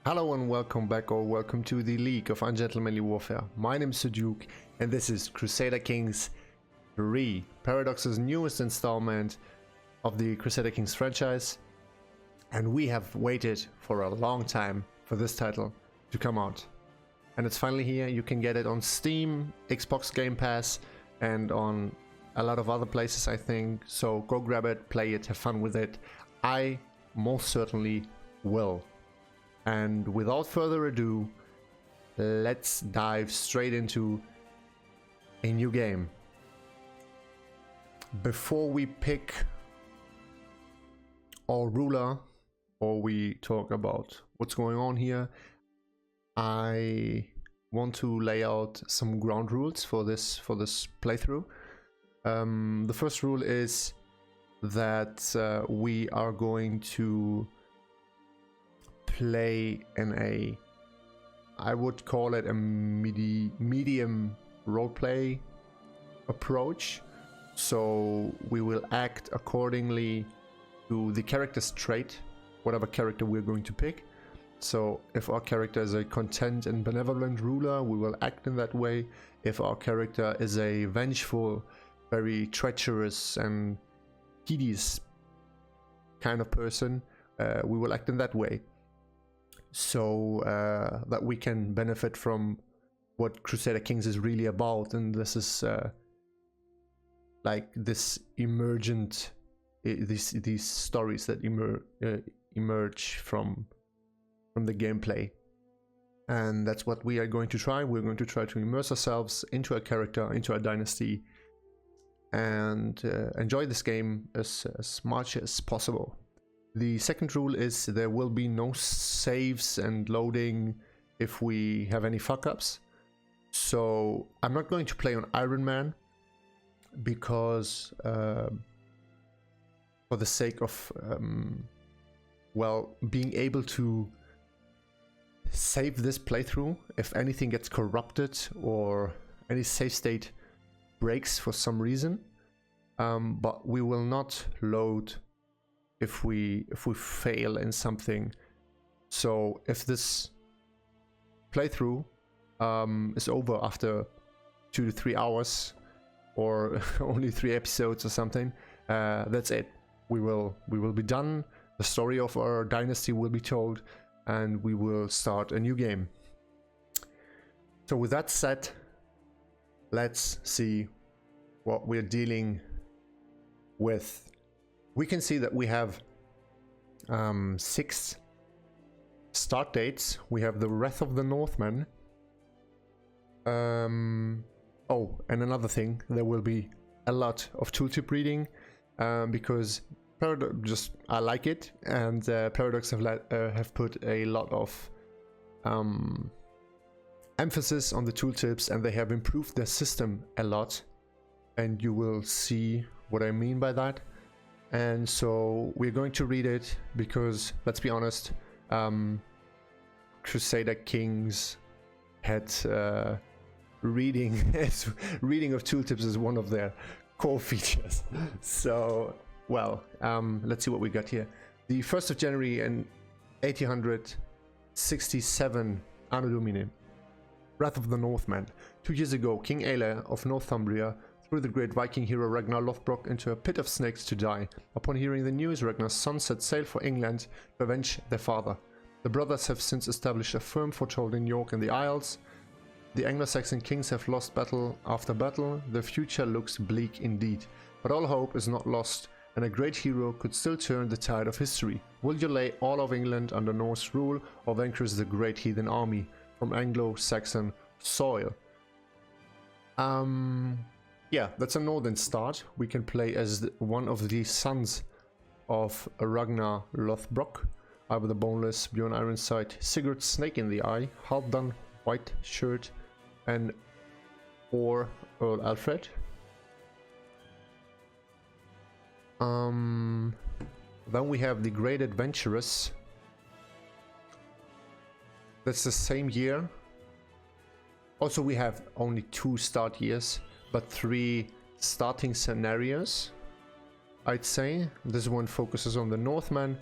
Hello and welcome back, or welcome to the League of Ungentlemanly Warfare. My name is SirDuuke and this is Crusader Kings 3, Paradox's newest installment of the Crusader Kings franchise. And we have waited for a long time for this title to come out. And it's finally here. You can get it on Steam, Xbox Game Pass, and on a lot of other places, I think. So go grab it, play it, have fun with it. I most certainly will. And without further ado, let's dive straight into a new game. Before we pick our ruler, or we talk about what's going on here, I want to lay out some ground rules for this playthrough. The first rule is that we are going to play in I would call it a medium roleplay approach. So we will act accordingly to the character's trait, whatever character we're going to pick. So if our character is a content and benevolent ruler, we will act in that way. If our character is a vengeful, very treacherous and hideous kind of person, we will act in that way. So that we can benefit from what Crusader Kings is really about, and this is like this emergent, these stories that emerge from the gameplay, and that's what we are going to try. We're going to try to immerse ourselves into a character, into a dynasty, and enjoy this game as much as possible. The second rule is there will be no saves and loading if we have any fuck-ups. So I'm not going to play on Iron Man because for the sake of well, being able to save this playthrough if anything gets corrupted or any save state breaks for some reason, but we will not load if we fail in something. So if this playthrough is over after 2 to 3 hours or only 3 episodes or something, that's it. We will be done. The story of our dynasty will be told, and we will start a new game. So with that said, let's see what we're dealing with. We can see that we have 6 start dates. We have the Wrath of the Northmen. Oh, and another thing, there will be a lot of tooltip reading because Paradox, I like it, and Paradox have put a lot of emphasis on the tooltips, and they have improved their system a lot, and you will see what I mean by that. And so we're going to read it because, let's be honest, Crusader Kings had reading of tooltips as one of their core features. So, well, let's see what we got here. The 1st of January in 1867, Anno Domini. Wrath of the Northmen. 2 years ago, King Aelle of Northumbria threw the great Viking hero Ragnar Lothbrok into a pit of snakes to die. Upon hearing the news, Ragnar's son set sail for England to avenge their father. The brothers have since established a firm foothold in York and the Isles. The Anglo-Saxon kings have lost battle after battle. The future looks bleak indeed. But all hope is not lost, and a great hero could still turn the tide of history. Will you lay all of England under Norse rule, or vanquish the great heathen army from Anglo-Saxon soil? Yeah, that's a northern start. We can play as one of the sons of Ragnar Lothbrok, Ivar the Boneless, Bjorn Ironside, Sigurd Snake in the Eye, Halfdan White Shirt, and Earl Alfred. Then we have the Great Adventurous. That's the same year. Also, we have only 2 start years, but 3 starting scenarios, I'd say. This one focuses on the Northmen,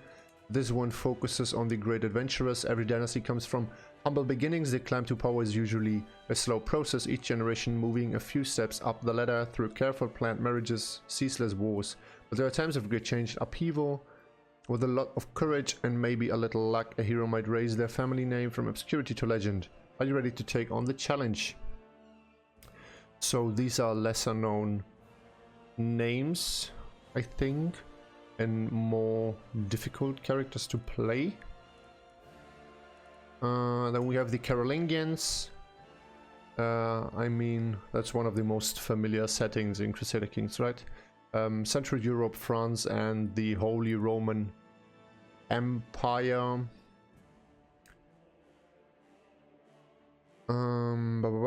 This one focuses on the great adventurers. Every dynasty comes from humble beginnings. The climb to power is usually a slow process, each generation moving a few steps up the ladder through careful planned marriages, ceaseless wars. But there are times of great change and upheaval. With a lot of courage and maybe a little luck, a hero might raise their family name from obscurity to legend. Are you ready to take on the challenge? So these are lesser known names, I think, and more difficult characters to play. Then we have the Carolingians. I mean, that's one of the most familiar settings in Crusader Kings, right? Central Europe, France, and the Holy Roman Empire.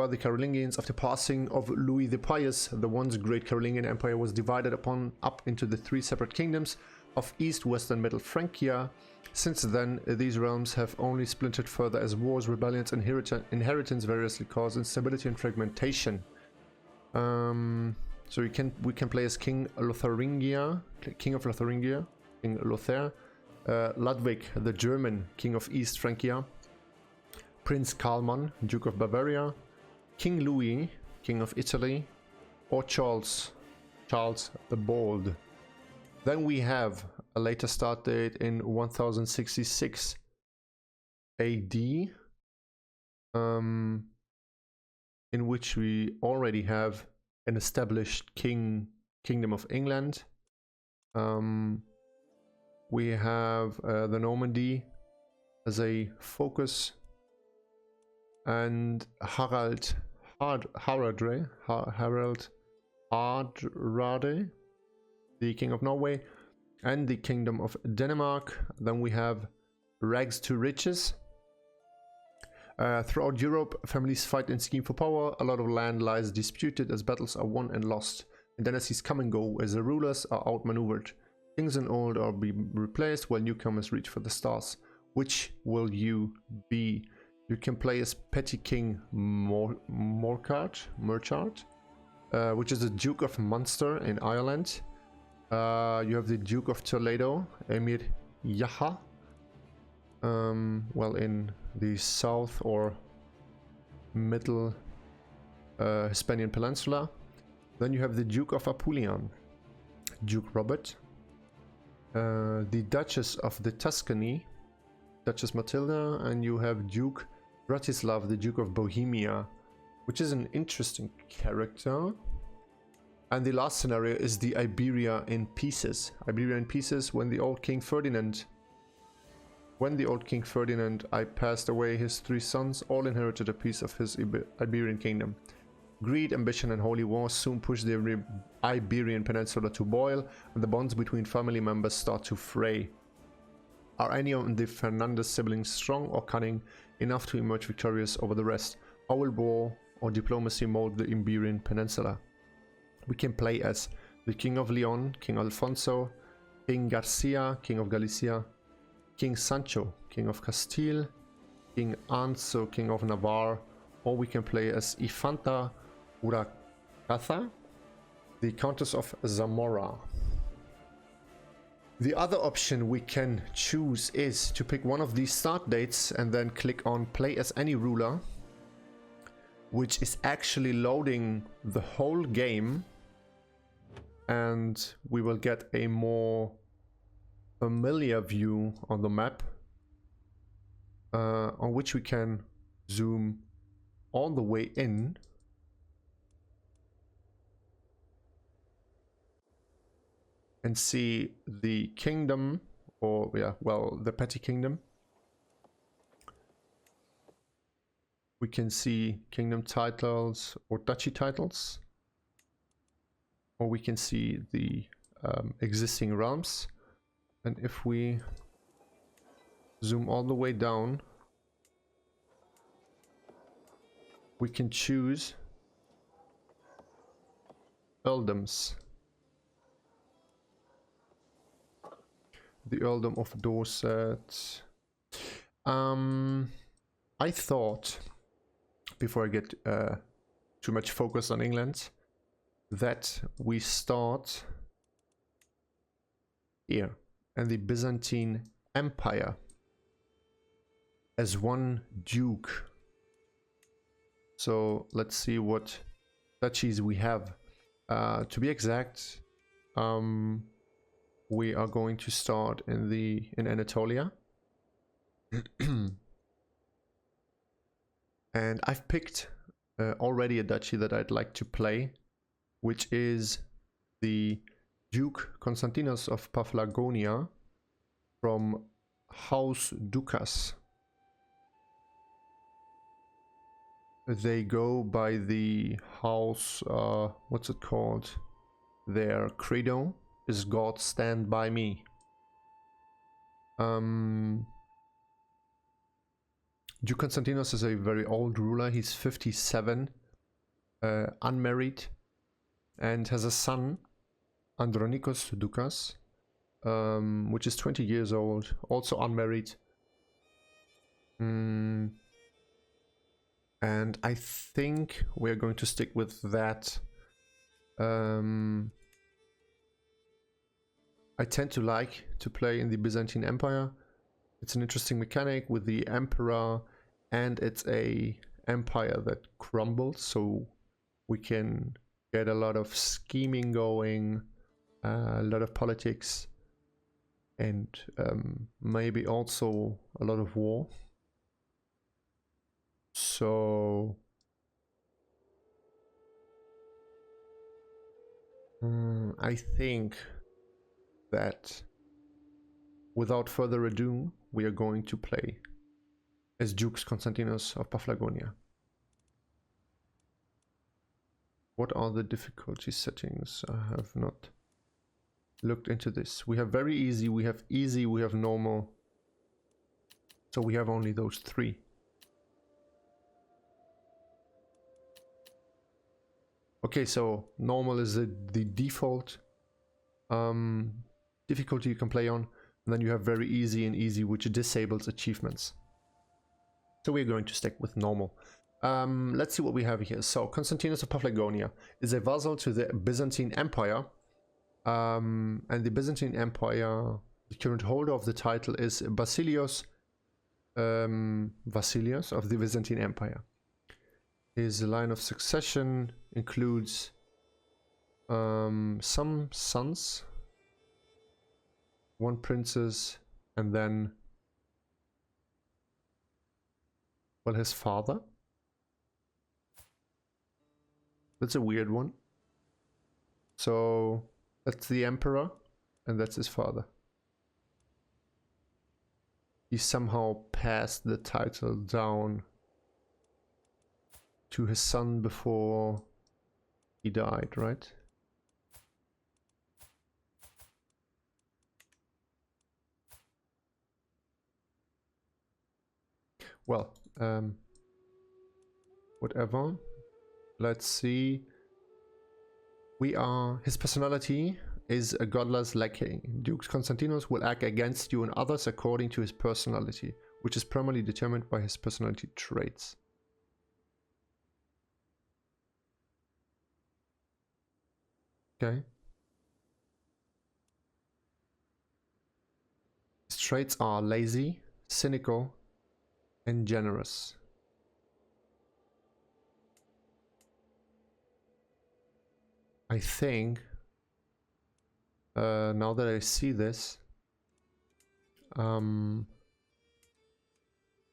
The Carolingians. After passing of Louis the Pious, the once great Carolingian Empire was divided up into the 3 separate kingdoms of East, West, and Middle Francia. Since then, these realms have only splintered further as wars, rebellions, and inheritance variously cause instability and fragmentation. So we can play as King of Lotharingia, King Lothair, Ludwig the German, King of East Francia, Prince Hallmann, Duke of Bavaria, King Louis, King of Italy, or Charles the Bold. Then we have a later start date in 1066 AD, in which we already have an established Kingdom of England. We have the Normandy as a focus, and Harald Hardrade, the King of Norway, and the Kingdom of Denmark. Then we have rags to riches. Throughout Europe, families fight and scheme for power. A lot of land lies disputed as battles are won and lost, and dynasties come and go as the rulers are outmaneuvered. Kings and old are being replaced while newcomers reach for the stars. Which will you be? You can play as Petty King Morchard, which is the Duke of Munster in Ireland. You have the Duke of Toledo, Emir Yaha, well, in the south or middle Hispanian Peninsula. Then you have the Duke of Apulian, Duke Robert, the Duchess of the Tuscany, Duchess Matilda, and you have Duke Bratislav, the Duke of Bohemia, which is an interesting character. And the last scenario is the Iberia in pieces. Iberia in pieces, when the old King Ferdinand I passed away, his 3 sons all inherited a piece of his Iberian kingdom. Greed, ambition, and holy war soon push the Iberian Peninsula to boil, and the bonds between family members start to fray. Are any of the Fernandez siblings strong or cunning enough to emerge victorious over the rest? How will war or diplomacy mold the Iberian Peninsula? We can play as the King of Leon, King Alfonso, King Garcia, King of Galicia, King Sancho, King of Castile, King Anso, King of Navarre, or we can play as Infanta Urracaza, the Countess of Zamora. The other option we can choose is to pick one of these start dates and then click on play as any ruler, which is actually loading the whole game, and we will get a more familiar view on the map, on which we can zoom all the way in and see the kingdom, or the petty kingdom. We can see kingdom titles or duchy titles, or we can see the existing realms. And if we zoom all the way down, we can choose earldoms. The earldom of Dorset. I thought, before I get too much focus on England, that we start here, and the Byzantine empire as one duke. So let's see what duchies we have. To be exact, we are going to start in Anatolia. And I've picked already a duchy that I'd like to play, which is the Duke Konstantinos of Paphlagonia from House Doukas. They go by the house, what's it called? Their credo is God stand by me. Duke Konstantinos is a very old ruler. He's 57, unmarried, and has a son, Andronikos Doukas, which is 20 years old, also unmarried. And I think we're going to stick with that. I tend to like to play in the Byzantine Empire. It's an interesting mechanic with the emperor, and it's a empire that crumbles, so we can get a lot of scheming going, a lot of politics, and maybe also a lot of war. So I think that without further ado, we are going to play as Dukes Konstantinos of Paphlagonia. What are the difficulty settings? I have not looked into this. We have very easy, we have normal. So we have only those three. Okay, so normal is the default difficulty you can play on, and then you have very easy and easy, which disables achievements. So we're going to stick with normal. Let's see what we have here. So Konstantinos of Paphlagonia is a vassal to the Byzantine Empire, and the Byzantine Empire, the current holder of the title is Basilios of the Byzantine Empire. His line of succession includes some sons, one princess, and then, well, his father. That's a weird one. So that's the emperor, and that's his father. He somehow passed the title down to his son before he died, right? Well, whatever. Let's see. His personality is a godless lackey. Duke Konstantinos will act against you and others according to his personality, which is primarily determined by his personality traits. Okay. His traits are lazy, cynical, and generous. I think now that I see this,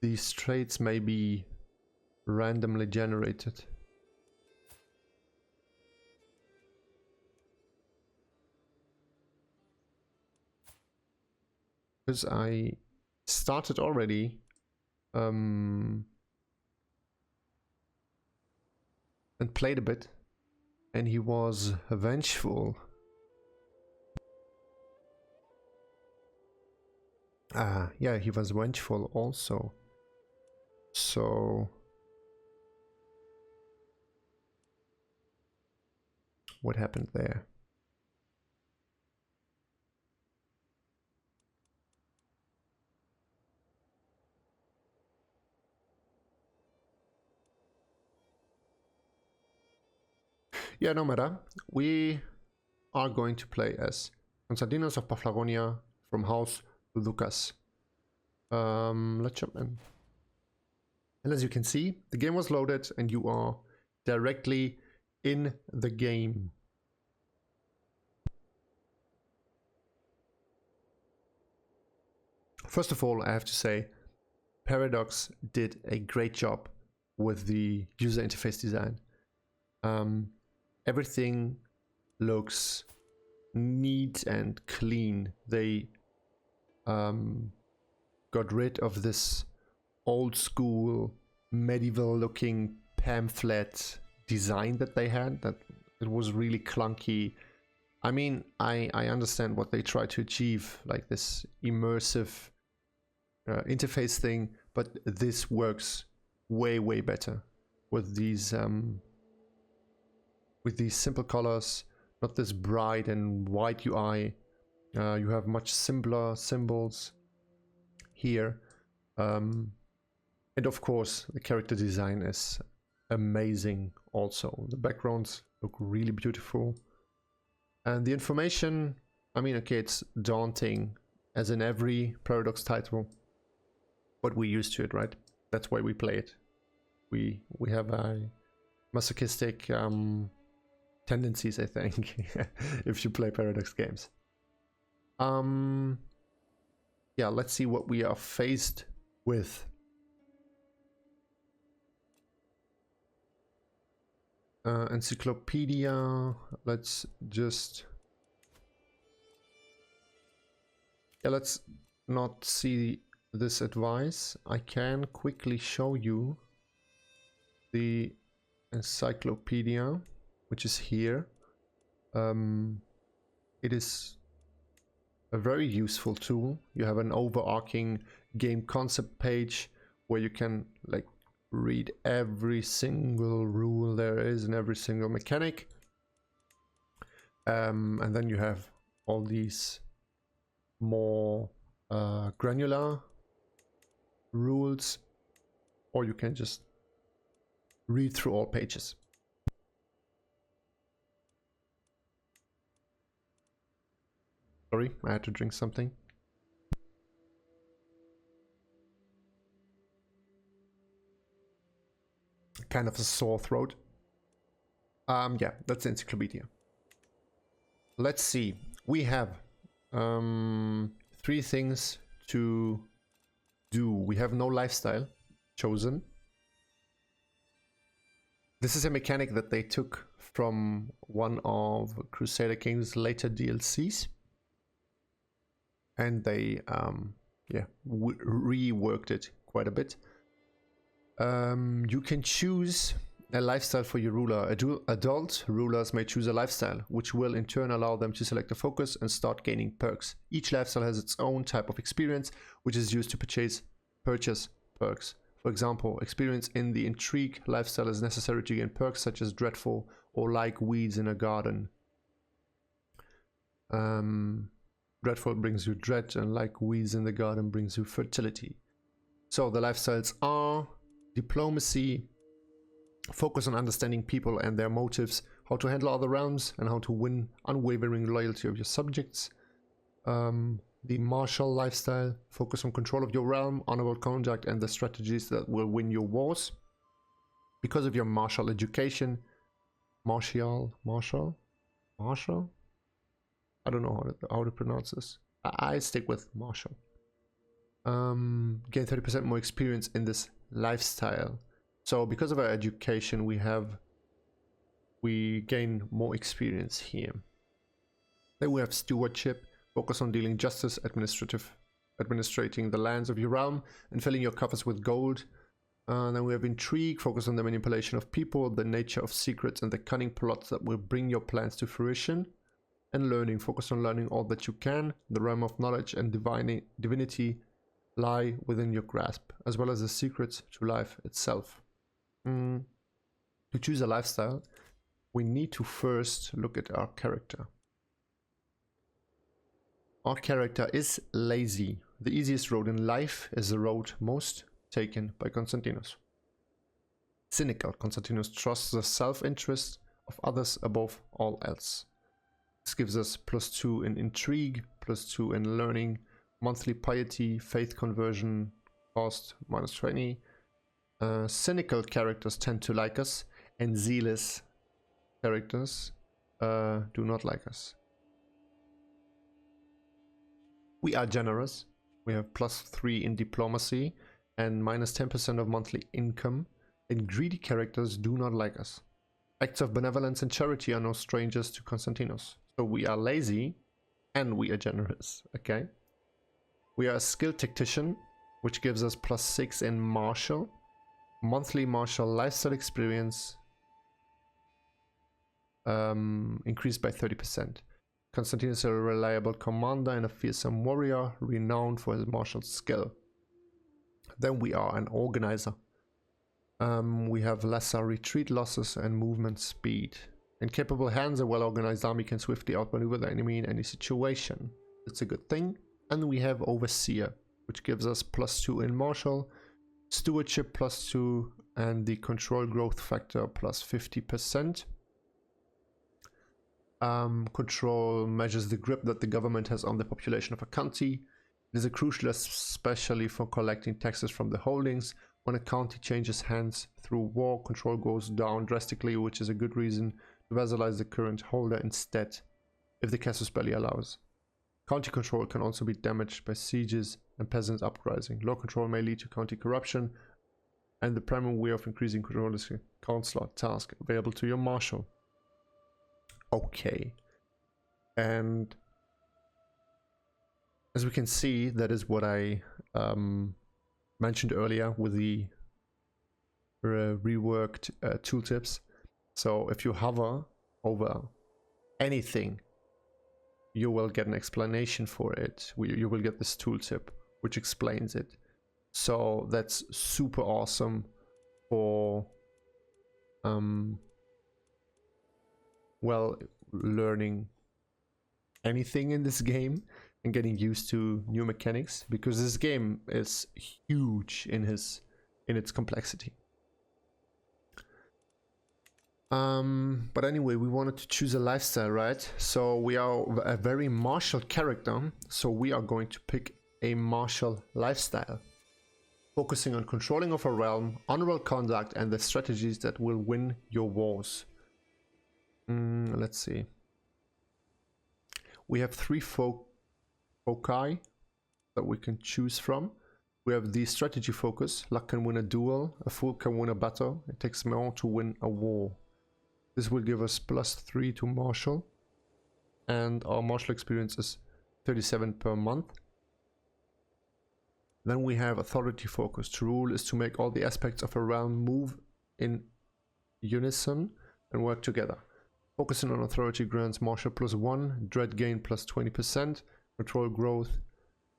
these traits may be randomly generated. Because I started already and played a bit, and he was vengeful. Yeah, he was vengeful also. So what happened there? Yeah, no matter. We are going to play as Konstantinos of Paphlagonia from House Doukas. Let's jump in. And as you can see, the game was loaded and you are directly in the game. First of all, I have to say, Paradox did a great job with the user interface design. Everything looks neat and clean. They got rid of this old school medieval looking pamphlet design that they had, that it was really clunky. I mean, I understand what they try to achieve, like this immersive interface thing, but this works way better with these simple colors, not this bright and white UI. You have much simpler symbols here, and of course the character design is amazing. Also, the backgrounds look really beautiful, and the information, I mean, okay, it's daunting as in every Paradox title, but we're used to it, right? That's why we play it. We have a masochistic tendencies, I think, if you play Paradox games. Yeah, let's see what we are faced with. Encyclopedia, let's just... Yeah, let's not see this advice. I can quickly show you the encyclopedia, which is here. It is a very useful tool. You have an overarching game concept page where you can like read every single rule there is and every single mechanic. And then you have all these more granular rules, or you can just read through all pages. Sorry, I had to drink something. Kind of a sore throat. Yeah, that's the encyclopedia. Let's see. We have 3 things to do. We have no lifestyle chosen. This is a mechanic that they took from one of Crusader King's later DLCs. And they yeah, reworked it quite a bit. You can choose a lifestyle for your ruler. Adult rulers may choose a lifestyle, which will in turn allow them to select a focus and start gaining perks. Each lifestyle has its own type of experience, which is used to purchase perks. For example, experience in the intrigue lifestyle is necessary to gain perks such as dreadful or like weeds in a garden. Dreadful brings you dread, and like weeds in the garden brings you fertility. So the lifestyles are diplomacy, focus on understanding people and their motives, how to handle other realms, and how to win unwavering loyalty of your subjects. The martial lifestyle, focus on control of your realm, honorable conduct, and the strategies that will win your wars. Because of your martial education, martial? I don't know how to pronounce this. I stick with martial. Gain 30% more experience in this lifestyle. So because of our education, we gain more experience here. Then we have stewardship, focus on dealing justice, administrating the lands of your realm, and filling your coffers with gold. Then we have intrigue, focus on the manipulation of people, the nature of secrets, and the cunning plots that will bring your plans to fruition. And learning, focus on learning all that you can. The realm of knowledge and divinity lie within your grasp, as well as the secrets to life itself. To choose a lifestyle, we need to first look at our character. Our character is lazy. The easiest road in life is the road most taken by Konstantinos. Cynical, Konstantinos trusts the self-interest of others above all else. This gives us +2 in intrigue, +2 in learning, monthly piety, faith conversion cost -20. Cynical characters tend to like us, and zealous characters do not like us. We are generous. We have +3 in diplomacy and -10% of monthly income, and greedy characters do not like us. Acts of benevolence and charity are no strangers to Konstantinos. So we are lazy and we are generous, okay? We are a skilled tactician, which gives us +6 in martial. Monthly martial lifestyle experience increased by 30%. Konstantinos is a reliable commander and a fearsome warrior, renowned for his martial skill. Then we are an organizer. We have lesser retreat losses and movement speed. In capable hands, a well-organized army can swiftly outmaneuver the enemy in any situation. It's a good thing. And we have overseer, which gives us +2 in martial, stewardship +2, and the control growth factor +50%. Control measures the grip that the government has on the population of a county. It is a crucial, especially for collecting taxes from the holdings. When a county changes hands through war, control goes down drastically, which is a good reason to vassalize the current holder instead, if the casus belli allows. County control can also be damaged by sieges and peasants uprising. Low control may lead to county corruption, and the primary way of increasing control is a counselor task available to your marshal. Okay, and as we can see, that is what I mentioned earlier with the reworked tooltips. So if you hover over anything, you will get an explanation for it. You will get this tooltip which explains it. So that's super awesome for well, learning anything in this game and getting used to new mechanics, because this game is huge in its complexity. But anyway, we wanted to choose a lifestyle, right? So we are a very martial character, so we are going to pick a martial lifestyle, focusing on controlling of a realm, honorable conduct, and the strategies that will win your wars. Let's see. We have 3 foci that we can choose from. We have the strategy focus. Luck can win a duel. A fool can win a battle. It takes more to win a war. This will give us +3 to martial. And our martial experience is 37 per month. Then we have authority focus. To rule is to make all the aspects of a realm move in unison and work together. Focusing on authority grants martial +1, dread gain +20%, control growth,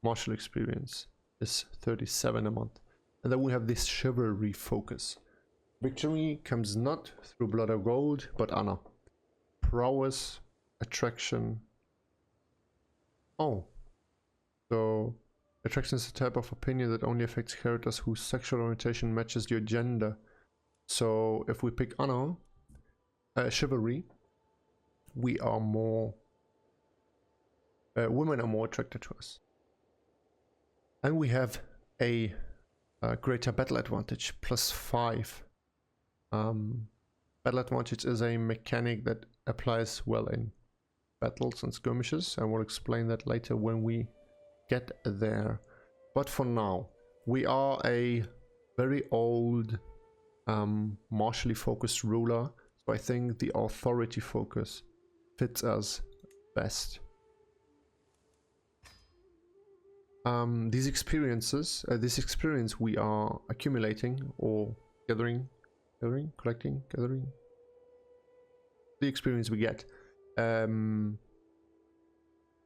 martial experience is 37 a month. And then we have this chivalry focus. Victory comes not through blood or gold, but honor. Prowess, attraction. Oh. So, attraction is a type of opinion that only affects characters whose sexual orientation matches your gender. So, if we pick honor, chivalry, we are more... women are more attracted to us. And we have a greater battle advantage, +5. Battle advantage is a mechanic that applies well in battles and skirmishes, and we'll explain that later when we get there. But for now, we are a very old martially focused ruler, so I think the authority focus fits us best. This experience we are accumulating or gathering. The experience we get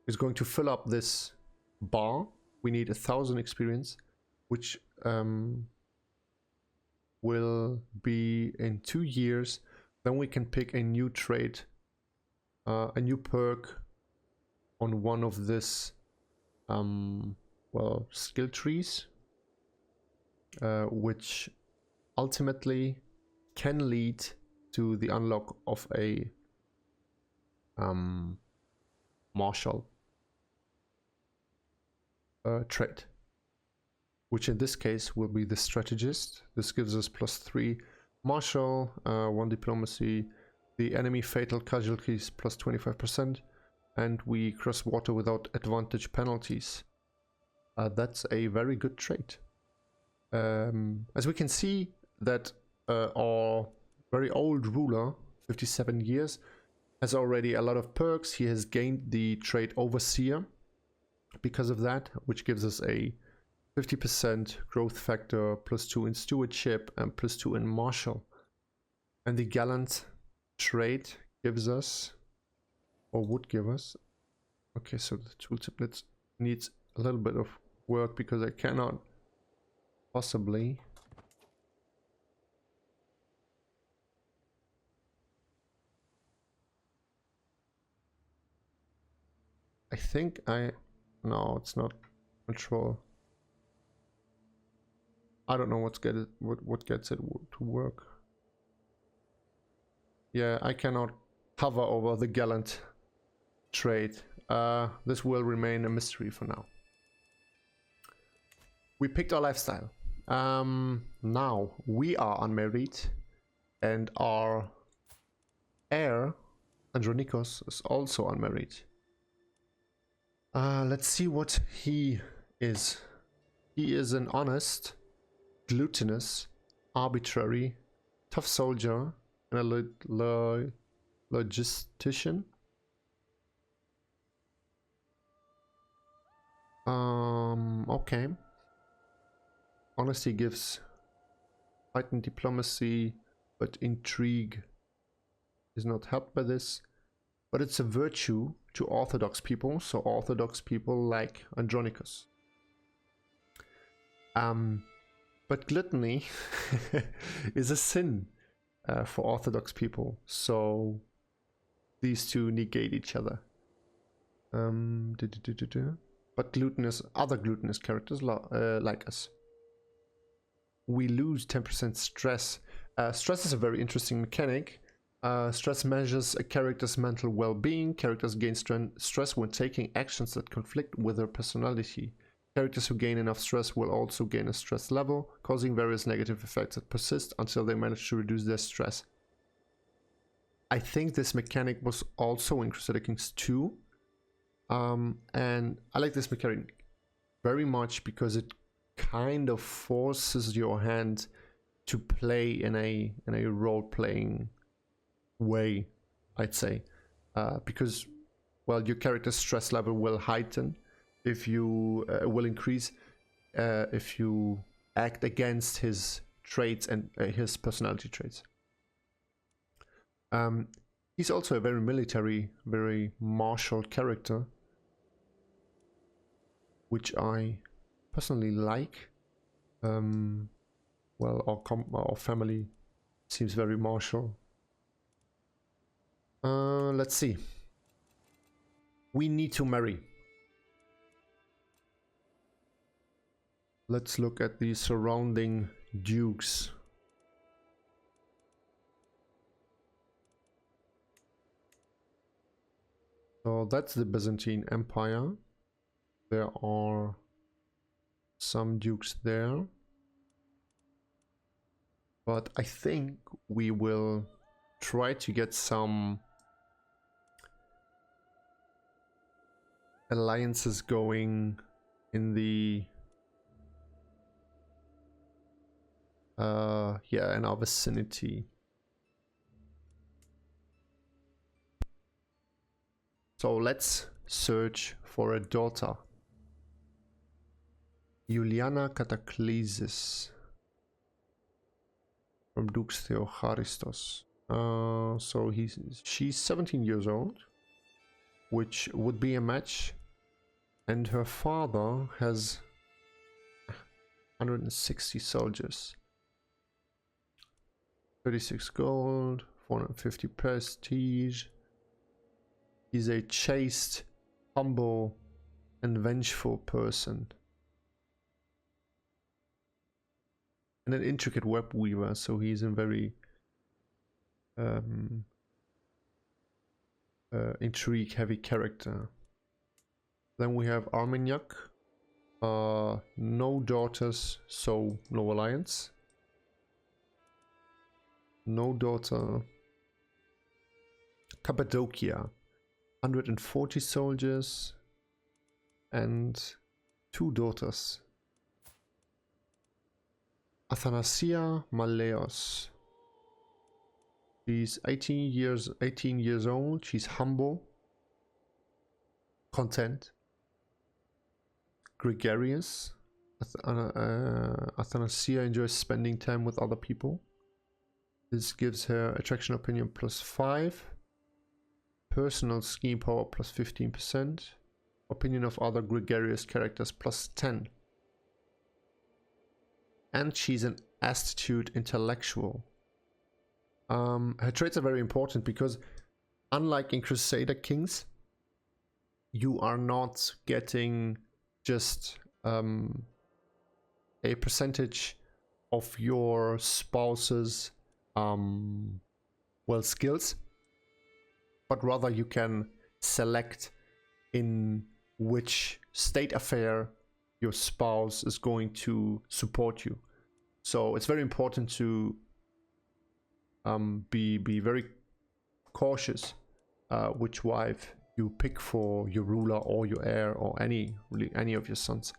is going to fill up this bar. We need 1,000 experience, which will be in 2 years. Then we can pick a new trait, a new perk on one of this well, skill trees, which ultimately can lead to the unlock of a martial trait, which in this case will be the strategist. This gives us +3 martial, 1 diplomacy, the enemy fatal casualties +25%, and we cross water without advantage penalties. That's a very good trait. As we can see that our very old ruler, 57 years, has already a lot of perks. He has gained the trait Overseer because of that, which gives us a 50% growth factor, +2 in stewardship, and +2 in martial. And the gallant trait gives us, or would give us, okay, so the tooltip needs a little bit of work because I cannot possibly no, it's not control. I don't know what gets it to work. Yeah, I cannot hover over the gallant trait. This will remain a mystery for now. We picked our lifestyle. Now we are unmarried, and our heir, Andronikos, is also unmarried. Let's see what he is. He is an honest, glutinous, arbitrary, tough soldier, and a logistician. Okay. Honesty gives heightened diplomacy, but intrigue is not helped by this. But it's a virtue to Orthodox people, so Orthodox people like Andronikos. But gluttony is a sin for Orthodox people, so these two negate each other. But other glutinous characters like us. We lose 10% stress. Stress is a very interesting mechanic. Stress measures a character's mental well-being. Characters gain stress when taking actions that conflict with their personality. Characters who gain enough stress will also gain a stress level, causing various negative effects that persist until they manage to reduce their stress. I think this mechanic was also in Crusader Kings 2. And I like this mechanic very much because it kind of forces your hand to play in a role-playing way, I'd say, because, well, your character's stress level will heighten if you will increase if you act against his traits and his personality traits. He's also a very military, very martial character, which I personally like. Well, our family seems very martial. Let's see. We need to marry. Let's look at the surrounding dukes. So that's the Byzantine Empire. There are some dukes there. But I think we will try to get some alliances going in the in our vicinity. So let's search for a daughter. Juliana Cataclesis from Dukes Theocharistos. So she's 17 years old, which would be a match, and her father has 160 soldiers, 36 gold, 450 prestige. He's a chaste, humble, and vengeful person, and an intricate web weaver, so he's a very intrigue heavy character. Then we have Armagnac, No daughters, so no alliance. No daughter. Cappadocia. 140 soldiers. And 2 daughters. Athanasia Maleos. She's 18 years old. She's humble, content, gregarious. Athanasia enjoys spending time with other people. This gives her attraction opinion +5, personal scheme power +15%, opinion of other gregarious characters +10. And she's an astute intellectual. Her traits are very important because, unlike in Crusader Kings, you are not getting just a percentage of your spouse's skills, but rather you can select in which state affair your spouse is going to support you. So it's very important to be very cautious which wife you pick for your ruler or your heir or any of your sons.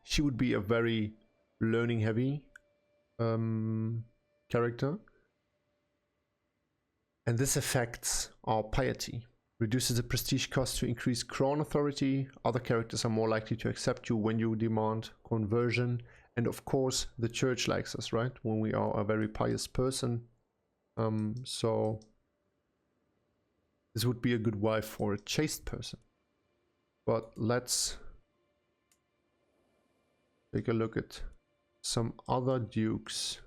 She would be a very learning heavy character, and this affects our piety. Reduces the prestige cost to increase crown authority. Other characters are more likely to accept you when you demand conversion. And of course, the church likes us, right? When we are a very pious person. So this would be a good wife for a chaste person. But let's take a look at some other dukes.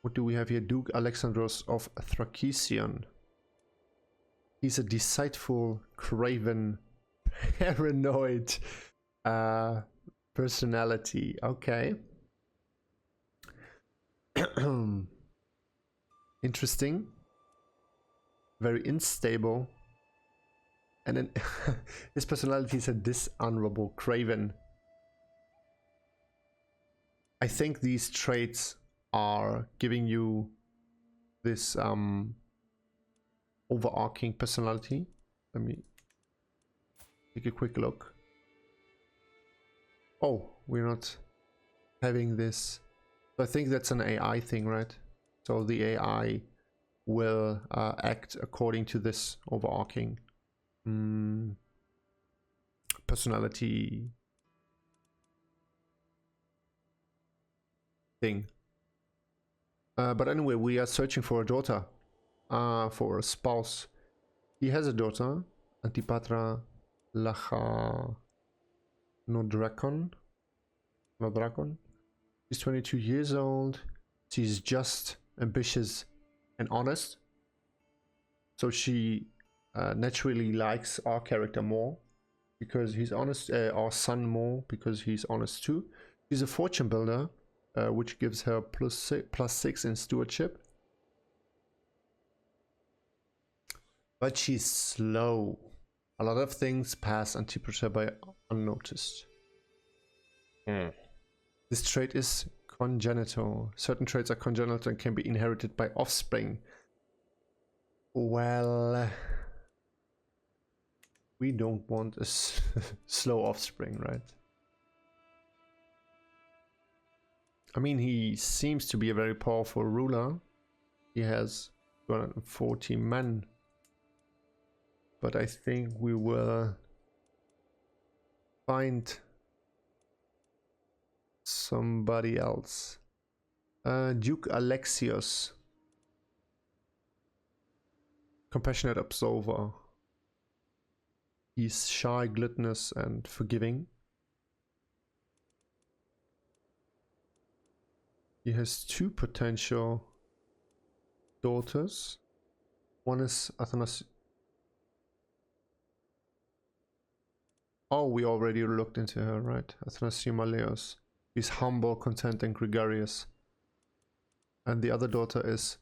What do we have here? Duke Alexandros of Thracian. He's a deceitful, craven, paranoid personality. Okay. Interesting. Very unstable. And then his personality is a dishonorable, craven. I think these traits are giving you this overarching personality. Let me take a quick look. Oh, we're not having this. So I think that's an AI thing, right? So the AI will act according to this overarching personality thing. But anyway, we are searching for a daughter. For a spouse. He has a daughter, Antipatra Lacha Nodrakon. She's 22 years old. She's just, ambitious, and honest. So she naturally likes our character more because he's honest, our son more because he's honest too. She's a fortune builder, which gives her +6 in stewardship. But she's slow. A lot of things pass Antipatra by unnoticed. This trait is congenital. Certain traits are congenital and can be inherited by offspring. Well, we don't want a slow offspring, right? I mean, he seems to be a very powerful ruler. He has 240 men. But I think we will find somebody else. Duke Alexios. Compassionate observer. He's shy, gluttonous, and forgiving. He has 2 potential daughters. One is Athanas. Oh, we already looked into her, right? Athanasia Maleos. She's humble, content, and gregarious. And the other daughter is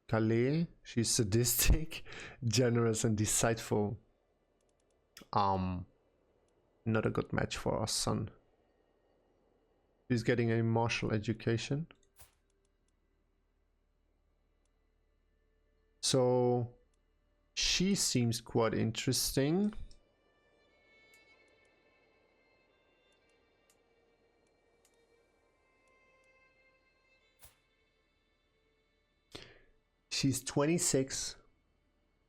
Calais. She's sadistic, generous, and deceitful. Not a good match for our son. He's getting a martial education. So she seems quite interesting. She's 26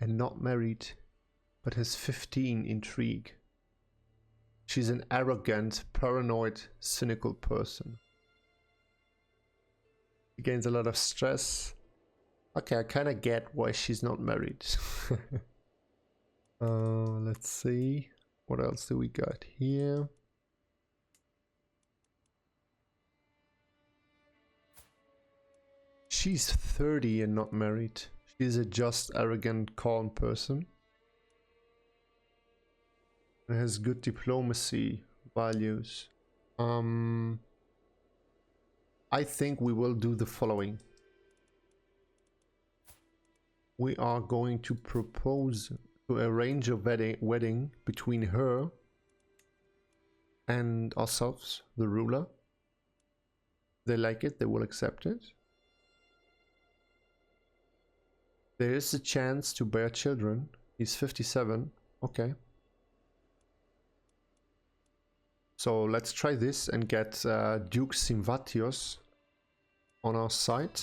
and not married, but has 15 intrigue. She's an arrogant, paranoid, cynical person. She gains a lot of stress. Okay, I kind of get why she's not married. Let's see. What else do we got here? She's 30 and not married. She's a just, arrogant, calm person. And has good diplomacy values. I think we will do the following. We are going to propose to arrange a wedding between her and ourselves, the ruler. They like it, they will accept it. There is a chance to bear children. He's 57. Okay. So let's try this and get Duke Simvatios on our side.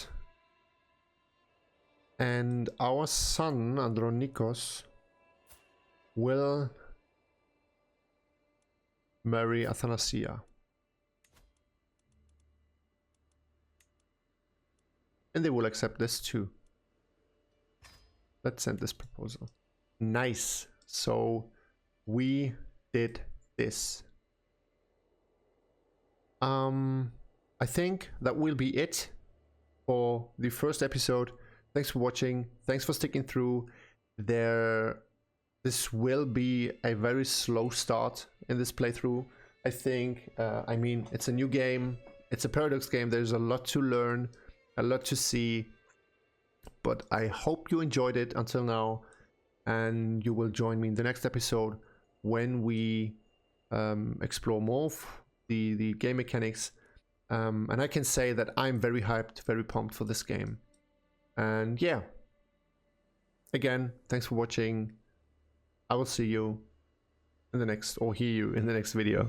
And our son, Andronikos, will marry Athanasia. And they will accept this too. Let's send this proposal. Nice. So we did this. I think that will be it for the first episode. Thanks for watching. Thanks for sticking through. This will be a very slow start in this playthrough. I think, I mean, it's a new game. It's a Paradox game. There's a lot to learn, a lot to see. But I hope you enjoyed it until now. And you will join me in the next episode when we explore more of the game mechanics. And I can say that I'm very hyped, very pumped for this game. And yeah, again, thanks for watching. I will see you in the next, or hear you in the next video.